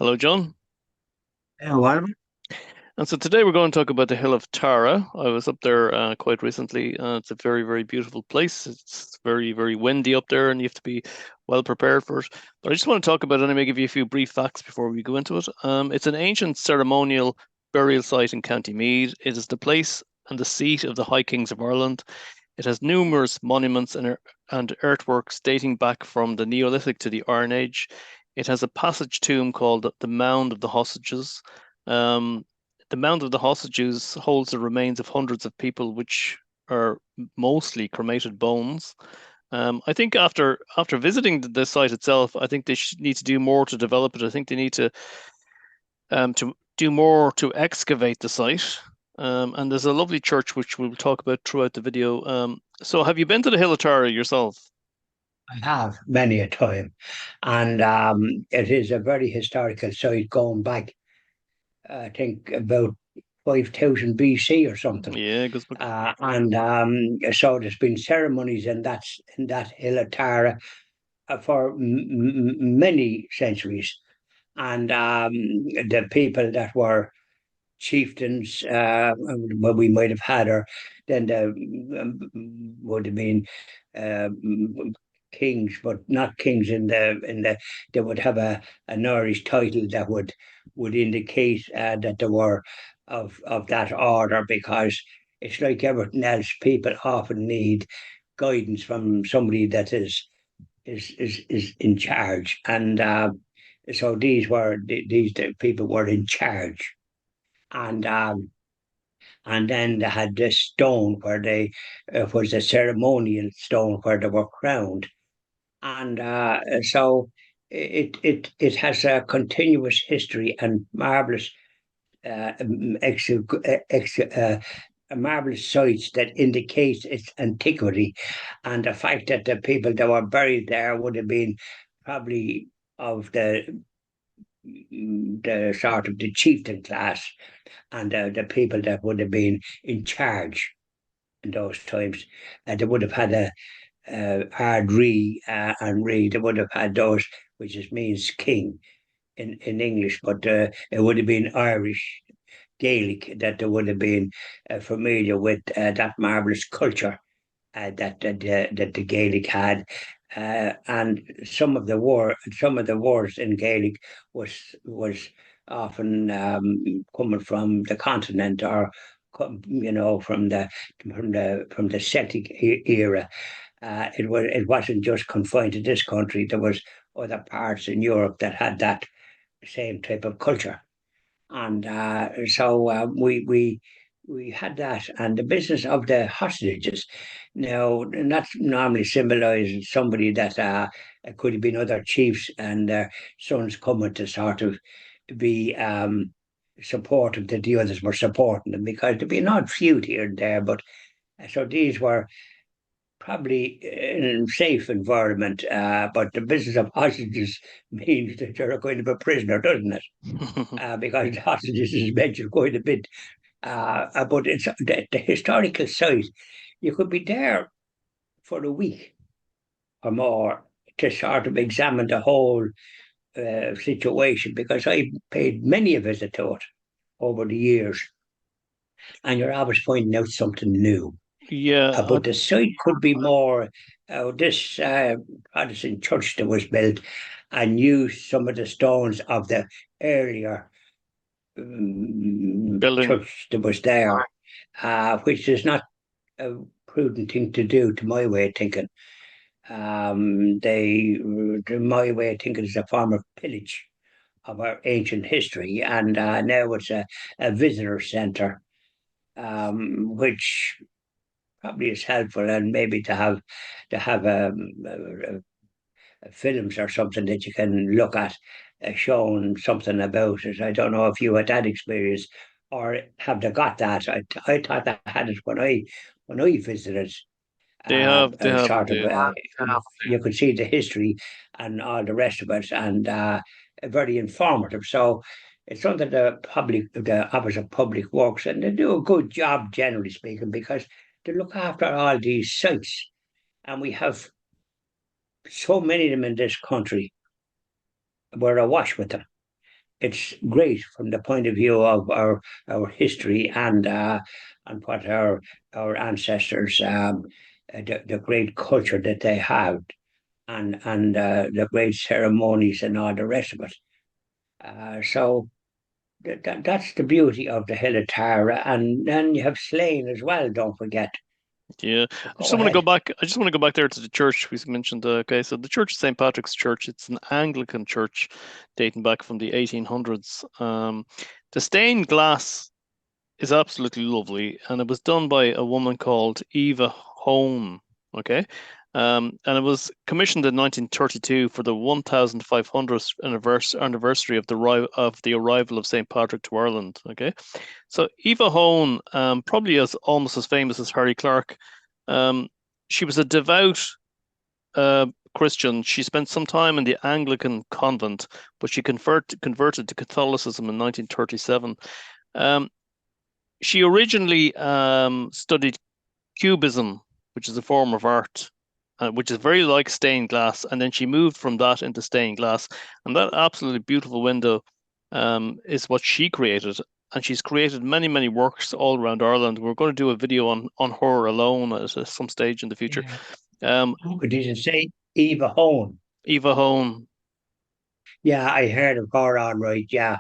Hello, John. Yeah, well, And so today we're going to talk about the Hill of Tara. I was up there quite recently. It's a very, very beautiful place. It's very, very windy up there, and you have to be well prepared for it. But I just want to talk about it, and I may give you a few brief facts before we go into it. It's an ancient ceremonial burial site in County Meath. It is the place and the seat of the High Kings of Ireland. It has numerous monuments and earthworks dating back from the Neolithic to the Iron Age. It has a passage tomb called the Mound of the Hostages. Um, the Mound of the Hostages holds the remains of hundreds of people, which are mostly cremated bones. I think after visiting the site itself, I think they need to do more to develop it. I think they need to do more to excavate the site. And there's a lovely church which we'll talk about throughout the video. So have you been to the Hill of Tara yourself? I have many a time, and it is a very historical site going back, I think, about 5,000 BC or something. Yeah, goes back. And so there's been ceremonies in that Hill of Tara for many centuries, and the people that were chieftains, what we might have had, or then the would have been kings, but not kings in the. They would have an Irish title that would indicate that they were of that order, because it's like everything else. People often need guidance from somebody that is in charge, and so these the people were in charge, and then they had this stone where they was a ceremonial stone where they were crowned, and so it has a continuous history and marvelous ex, ex, marvelous sites that indicate its antiquity, and the fact that the people that were buried there would have been probably of the sort of the chieftain class, and the people that would have been in charge in those times. They would have had a hard re and re. They would have had those, which just means king in English, but it would have been Irish Gaelic, that they would have been familiar with that marvelous culture that the Gaelic had. And some of the words in Gaelic was often coming from the continent, or from the Celtic era. It wasn't just confined to this country. There was other parts in Europe that had that same type of culture, and so we had that, and the business of the hostages. Now, that's normally symbolising somebody that it could have been other chiefs and their sons coming to sort of be supportive, that the others were supporting them, because there'd be an odd feud here and there, but so these were probably in a safe environment, but the business of hostages means that you're going to be a prisoner, doesn't it? Because hostages is mentioned quite a bit. But it's the historical site. You could be there for a week or more to sort of examine the whole situation, because I paid many a visit to it over the years, and you're always finding out something new. Yeah, But the site could be more. This Protestant church that was built and used some of the stones of the earlier building. church that was there, which is not a prudent thing to do, to my way of thinking. To my way of thinking, is a form of pillage of our ancient history, and now it's a visitor centre, which probably is helpful, and maybe to have films or something that you can look at, showing something about it. I don't know if you had that experience, or have they got that. I thought I had it when I visited. They have Sort of, indeed. you could see the history and all the rest of it, and very informative. So it's something the Office of Public Works, and they do a good job, generally speaking, because they look after all these sites, and we have so many of them in this country. We're awash with them, it's great from the point of view of our history and what our ancestors the great culture that they have and the great ceremonies and all the rest of it. So that's the beauty of the Hill of Tara, and then you have Slane as well. Don't forget. Yeah, I just Go want to go ahead. back. I just want to go back there to the church we mentioned. Okay, so the Church of St. Patrick's Church. It's an Anglican church dating back from the 1800s. The stained glass is absolutely lovely, and it was done by a woman called Eva Hone. Okay, and it was commissioned in 1932 for the 1500th anniversary of the arrival of St. Patrick to Ireland. Okay, so Eva Hone, probably as almost as famous as Harry Clark. Um, she was a devout Christian. She spent some time in the Anglican convent, but she converted to Catholicism in 1937. Um, she originally studied Cubism, which is a form of art, which is very like stained glass, and then she moved from that into stained glass. And that absolutely beautiful window is what she created. And she's created many, many works all around Ireland. We're going to do a video on her alone at some stage in the future. Yeah. Um, Who could you say? Eva Hone. Eva Hone. Yeah, I heard of her all right. Yeah.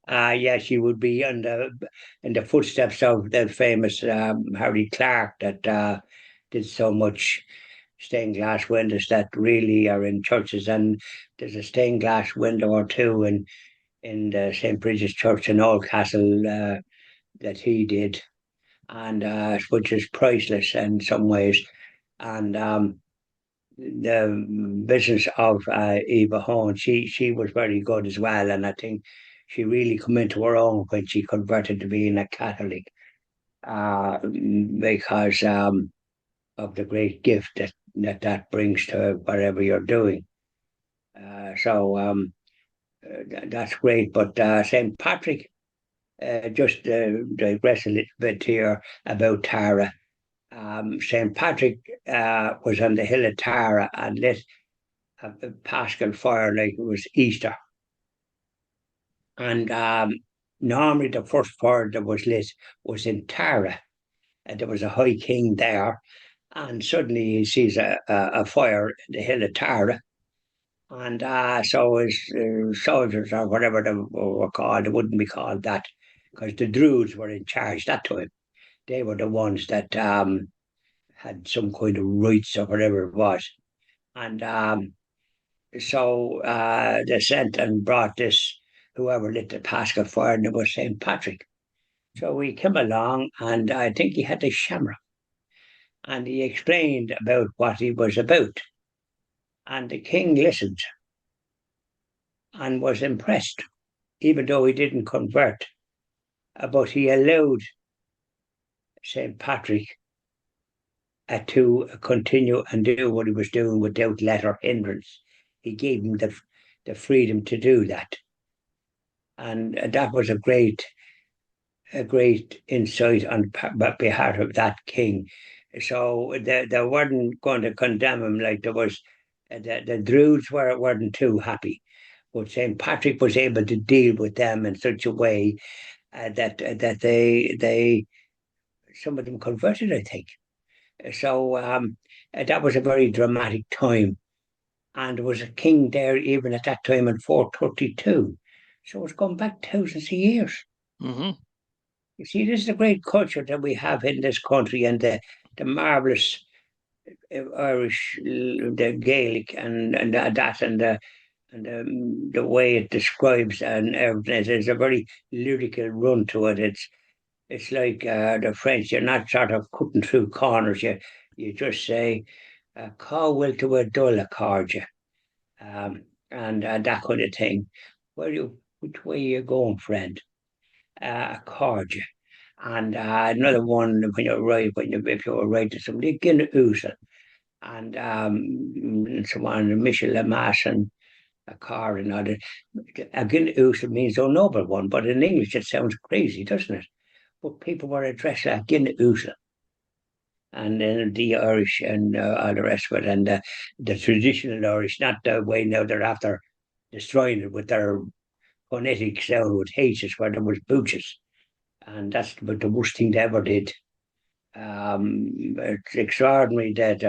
Yeah, she would be in the footsteps of the famous Harry Clark that did so much stained glass windows that really are in churches. And there's a stained glass window or two in the St. Bridget's Church in Oldcastle that he did, and which is priceless in some ways. And the business of Eva Hone, she was very good as well, and I think she really come into her own when she converted to being a Catholic, because of the great gift that brings to whatever you're doing. That's great. But St. Patrick, just digress a little bit here about Tara. St. Patrick was on the hill of Tara and lit a Paschal fire like it was Easter. And normally the first fire that was lit was in Tara. And there was a high king there. And suddenly he sees a fire in the hill of Tara. And so his soldiers or whatever they were called, they wouldn't be called that because the Druids were in charge that time. They were the ones that had some kind of rights or whatever it was. And so they sent and brought this, whoever lit the Paschal fire, and it was St. Patrick. So he came along, and I think he had a shamrock, and he explained about what he was about. And the king listened and was impressed, even though he didn't convert. But he allowed St. Patrick to continue and do what he was doing without let or hindrance. He gave him the freedom to do that. And that was a great insight on behalf of that king. So they weren't going to condemn him like there was. The Druids weren't too happy, but St. Patrick was able to deal with them in such a way that they some of them converted, I think. So that was a very dramatic time, and there was a king there even at that time in 432. So it's gone back thousands of years. Hmm. You see, this is a great culture that we have in this country, and the marvelous Irish, the Gaelic, and that, and the way it describes and everything. There's a very lyrical run to it. It's like the French. You're not sort of cutting through corners. You just say, "Cá will to a dull a card," and that kind of thing. Which way are you going, friend? A card. And another one when you arrive, if you arrive to somebody, Gin Usa, and so on, Michel Lamas and a car and other. A Gin Usa means a noble one, but in English it sounds crazy, doesn't it? But people were addressed like Gin Usa. And then the Irish and all the rest of it, and the traditional Irish, not the way now they're after destroying it with their phonetic sound with H's where there was booches. And that's the worst thing they ever did. It's extraordinary that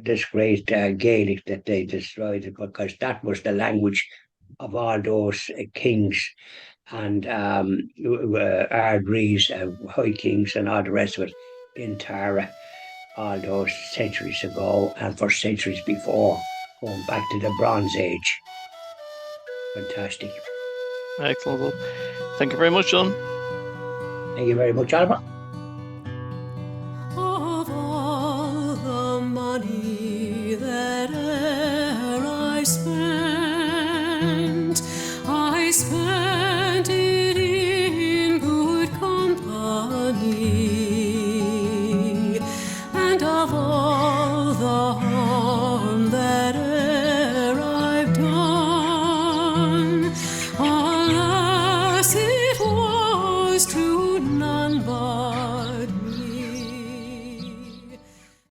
this great Gaelic that they destroyed it, because that was the language of all those kings and Ardries, High Kings, and all the rest of it in Tara, all those centuries ago and for centuries before, going back to the Bronze Age. Fantastic. Excellent. Well, thank you very much, John. Thank you very much, Albert.